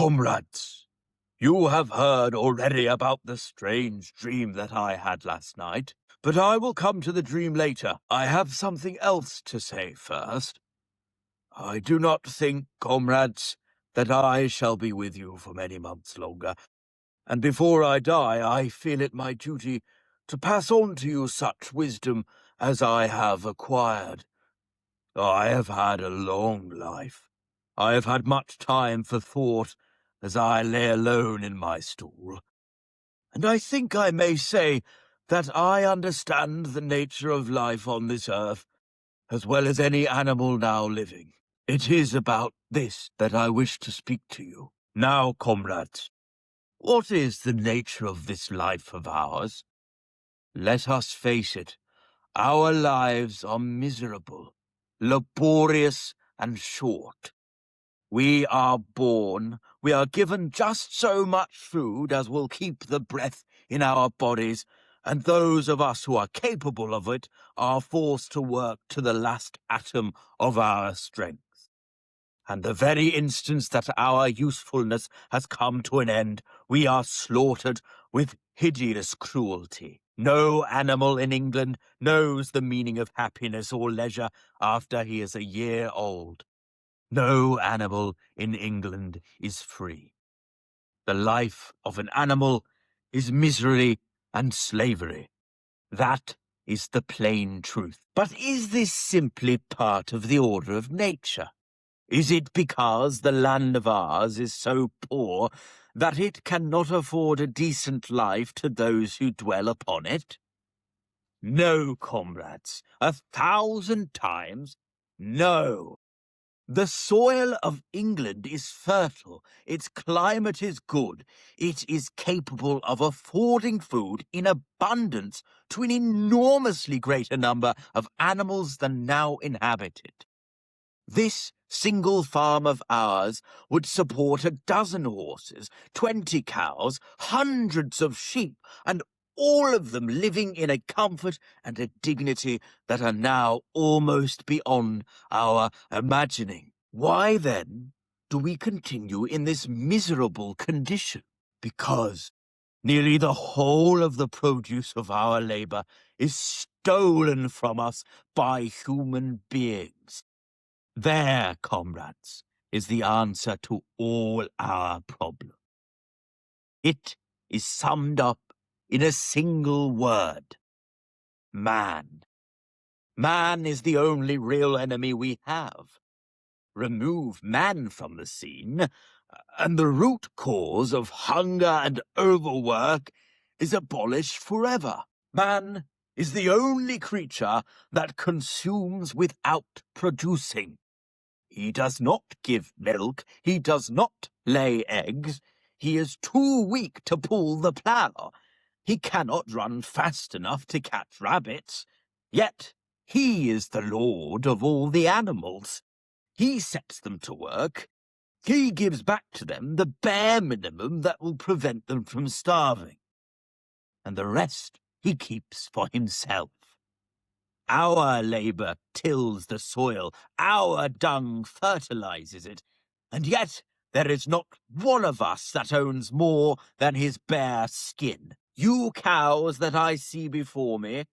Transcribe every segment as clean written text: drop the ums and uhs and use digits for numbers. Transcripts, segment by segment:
Comrades, you have heard already about the strange dream that I had last night, but I will come to the dream later. I have something else to say first. I do not think, comrades, that I shall be with you for many months longer, and before I die, I feel it my duty to pass on to you such wisdom as I have acquired. I have had a long life. I have had much time for thought as I lay alone in my stool, and I think I may say that I understand the nature of life on this earth as well as any animal now living. It is about this that I wish to speak to you. Now, comrades, what is the nature of this life of ours? Let us face it, our lives are miserable, laborious, and short. We are born, we are given just so much food as will keep the breath in our bodies, and those of us who are capable of it are forced to work to the last atom of our strength. And the very instant that our usefulness has come to an end, we are slaughtered with hideous cruelty. No animal in England knows the meaning of happiness or leisure after he is a year old. No animal in England is free. The life of an animal is misery and slavery. That is the plain truth. But is this simply part of the order of nature? Is it because the land of ours is so poor that it cannot afford a decent life to those who dwell upon it? No, comrades, 1,000 times no. The soil of England is fertile, its climate is good, it is capable of affording food in abundance to an enormously greater number of animals than now inhabit it. This single farm of ours would support 12 horses, 20 cows, hundreds of sheep, and all of them living in a comfort and a dignity that are now almost beyond our imagining. Why, then, do we continue in this miserable condition? Because nearly the whole of the produce of our labor is stolen from us by human beings. There, comrades, is the answer to all our problems. It is summed up in a single word: man. Man is the only real enemy we have. Remove man from the scene, and the root cause of hunger and overwork is abolished forever. Man is the only creature that consumes without producing. He does not give milk, he does not lay eggs, he is too weak to pull the plough. He cannot run fast enough to catch rabbits, yet he is the lord of all the animals. He sets them to work. He gives back to them the bare minimum that will prevent them from starving. And the rest he keeps for himself. Our labor tills the soil, our dung fertilizes it, and yet there is not one of us that owns more than his bare skin. You cows that I see before me,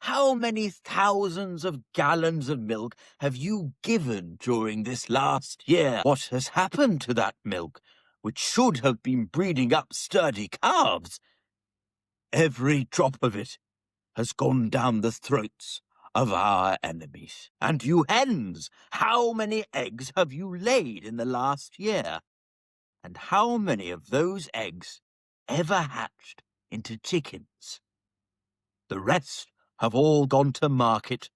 how many thousands of gallons of milk have you given during this last year? What has happened to that milk, which should have been breeding up sturdy calves? Every drop of it has gone down the throats of our enemies. And you hens, how many eggs have you laid in the last year? And how many of those eggs ever hatched into chickens? The rest have all gone to market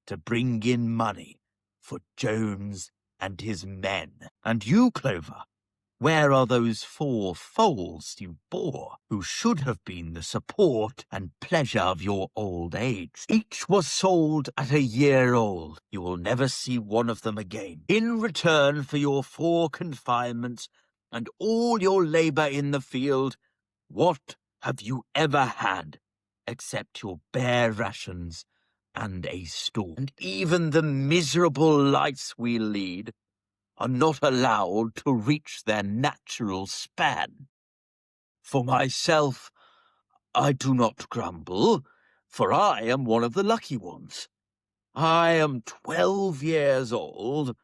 to bring in money for Jones and his men. And you, Clover, where are those 4 foals you bore, who should have been the support and pleasure of your old age? Each was sold at a year old. You will never see one of them again. In return for your 4 confinements and all your labor in the field, what have you ever had except your bare rations and a store? And even the miserable lives we lead are not allowed to reach their natural span. For myself, I do not grumble, for I am one of the lucky ones. I am 12 years old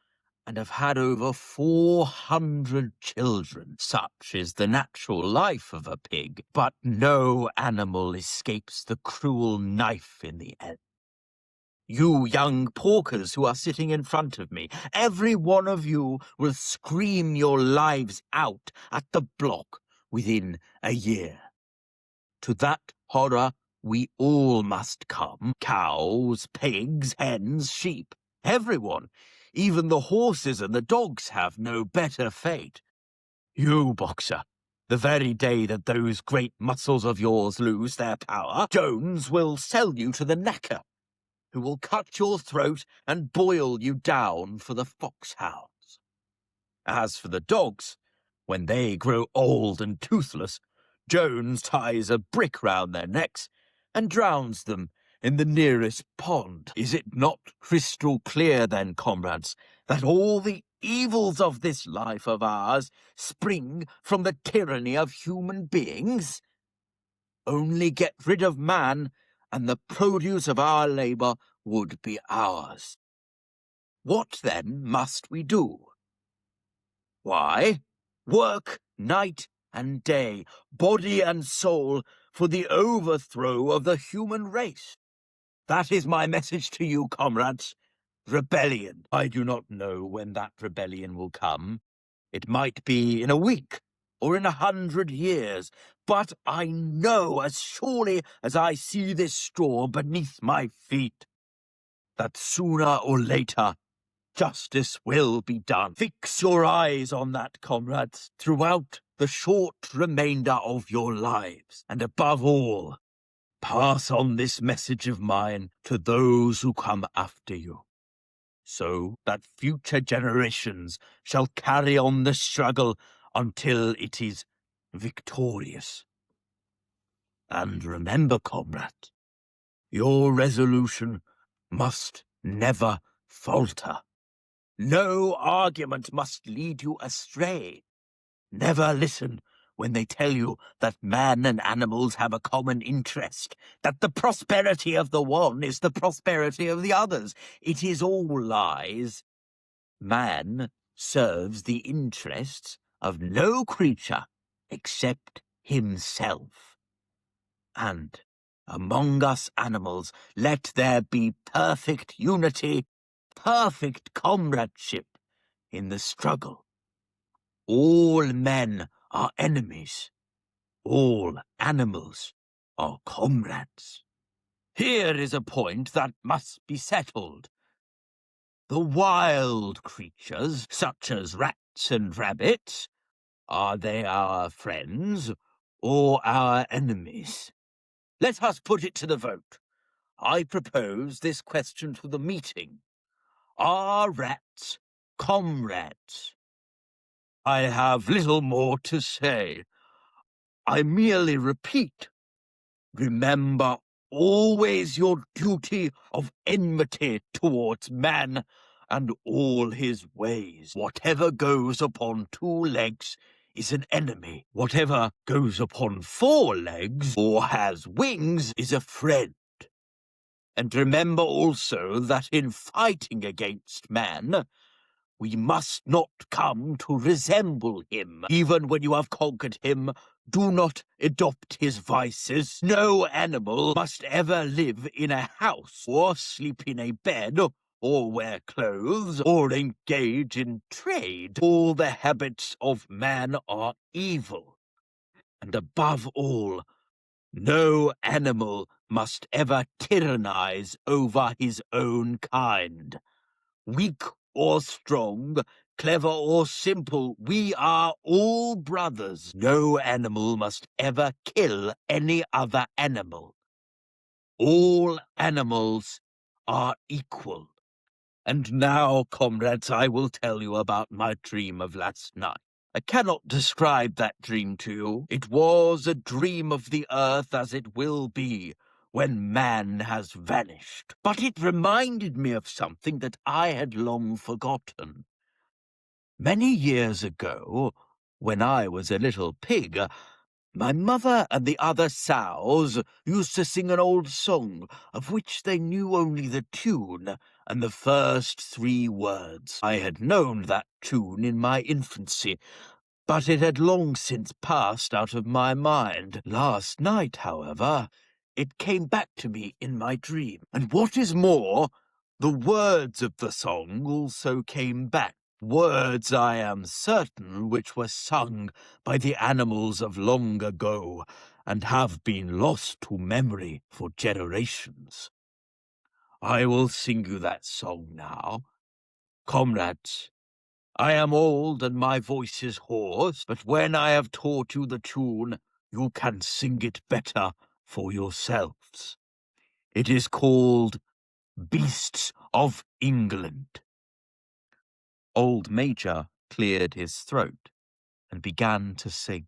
and have had over 400 children. Such is the natural life of a pig, but no animal escapes the cruel knife in the end. You young porkers who are sitting in front of me, every one of you will scream your lives out at the block within a year. To that horror we all must come. Cows, pigs, hens, sheep, everyone. Even the horses and the dogs have no better fate. You, Boxer, the very day that those great muscles of yours lose their power, Jones will sell you to the knacker, who will cut your throat and boil you down for the foxhounds. As for the dogs, when they grow old and toothless, Jones ties a brick round their necks and drowns them in the nearest pond. Is it not crystal clear, then, comrades, that all the evils of this life of ours spring from the tyranny of human beings? Only get rid of man, and the produce of our labour would be ours. What, then, must we do? Why, work night and day, body and soul, for the overthrow of the human race. That is my message to you, comrades. Rebellion. I do not know when that rebellion will come. It might be in a week or in 100 years, but I know as surely as I see this straw beneath my feet that sooner or later justice will be done. Fix your eyes on that, comrades, throughout the short remainder of your lives, and above all, pass on this message of mine to those who come after you, so that future generations shall carry on the struggle until it is victorious. And remember, comrade, your resolution must never falter. No argument must lead you astray. Never listen when they tell you that man and animals have a common interest, that the prosperity of the one is the prosperity of the others. It is all lies. Man serves the interests of no creature except himself. And among us animals, let there be perfect unity, perfect comradeship in the struggle. All men are enemies. All animals are comrades. Here is a point that must be settled. The wild creatures, such as rats and rabbits, are they our friends or our enemies? Let us put it to the vote. I propose this question to the meeting. Are rats comrades? I have little more to say. I merely repeat, remember always your duty of enmity towards man and all his ways. Whatever goes upon 2 legs is an enemy. Whatever goes upon 4 legs or has wings is a friend. And remember also that in fighting against man, we must not come to resemble him. Even when you have conquered him, do not adopt his vices. No animal must ever live in a house, or sleep in a bed, or wear clothes, or engage in trade. All the habits of man are evil. And above all, no animal must ever tyrannize over his own kind. Weak or strong, clever or simple, we are all brothers. No animal must ever kill any other animal. All animals are equal. And now, comrades, I will tell you about my dream of last night. I cannot describe that dream to you. It was a dream of the earth as it will be when man has vanished. But it reminded me of something that I had long forgotten. Many years ago, when I was a little pig, my mother and the other sows used to sing an old song of which they knew only the tune and the first 3 words. I had known that tune in my infancy, but it had long since passed out of my mind. Last night, however, it came back to me in my dream. And what is more, the words of the song also came back. Words, I am certain, which were sung by the animals of long ago and have been lost to memory for generations. I will sing you that song now. Comrades, I am old and my voice is hoarse, but when I have taught you the tune, you can sing it better for yourselves. It is called Beasts of England. Old Major cleared his throat and began to sing.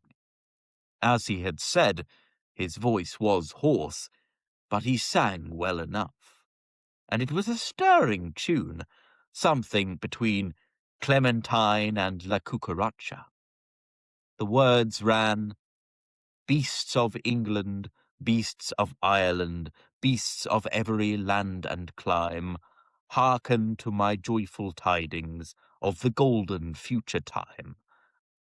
As he had said, his voice was hoarse, but he sang well enough. And it was a stirring tune, something between Clementine and La Cucaracha. The words ran, "Beasts of England, beasts of Ireland, beasts of every land and clime, hearken to my joyful tidings of the golden future time.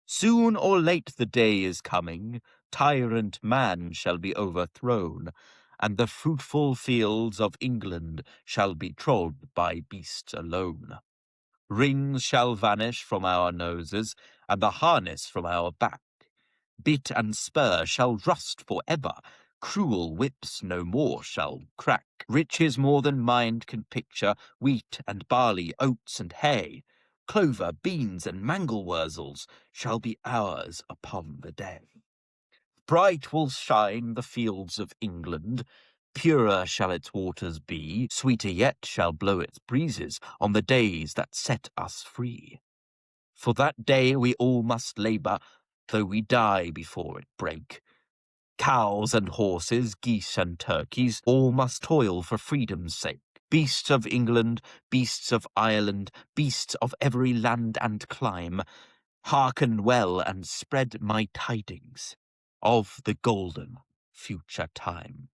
Soon or late the day is coming, tyrant man shall be overthrown, and the fruitful fields of England shall be trod by beasts alone. Rings shall vanish from our noses, and the harness from our back. Bit and spur shall rust for ever, cruel whips no more shall crack. Riches more than mind can picture, wheat and barley, oats and hay, clover, beans, and mangel-wurzels shall be ours upon the day. Bright will shine the fields of England, purer shall its waters be, sweeter yet shall blow its breezes on the days that set us free. For that day we all must labour, though we die before it break. Cows and horses, geese and turkeys, all must toil for freedom's sake. Beasts of England, beasts of Ireland, beasts of every land and clime, hearken well and spread my tidings of the golden future time."